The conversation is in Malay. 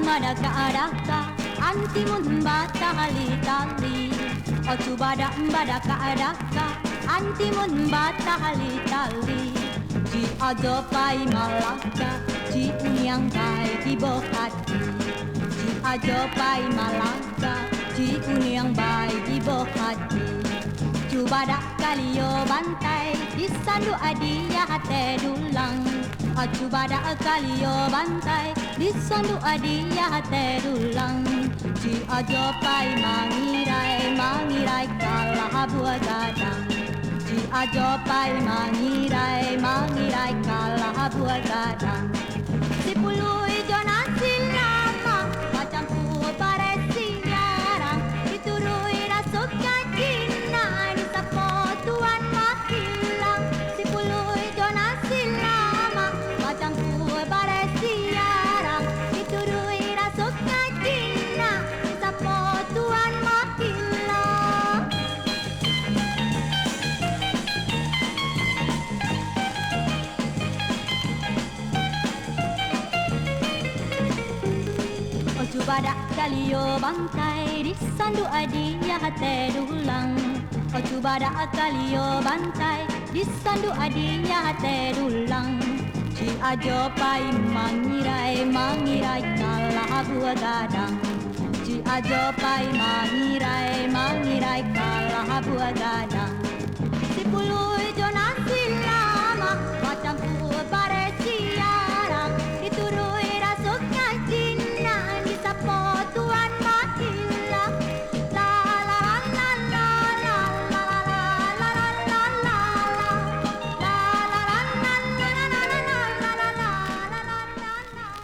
madaka-adaka antimun bata hali-tali. O cubada badaka-adaka antimun bata hali-tali. Ji ajo pai Malaka, ji unyang pai kibo hati. Ji ajo pai Malaka, ji unyang pai kibo hati. Cubada kalio bantai, disandu adia hate dulang. Cubada kalio bantai, disandu adia hate dulang. Ji ajo pai mangirai, mangirai kalah buah gadang. Ji ajo pai mangirai, mangirai kalah buah gadang. Si pului jona silama, macam pu paresi jarang. Diturui rasuk kajina, disapo tuan makilang. Si pului jona silama, macam pu paresi jarang. Diturui rasuk kajina, disapo tuan makilang. Cubada kalio bantai, disandu adia hate dulang. O cubada kalio bantai, disandu adia hate dulang. Ji ajo pai mangirai, mangirai kalah buah gadang. Ji ajo pai mangirai, mangirai kalah buah gadang. Si pulu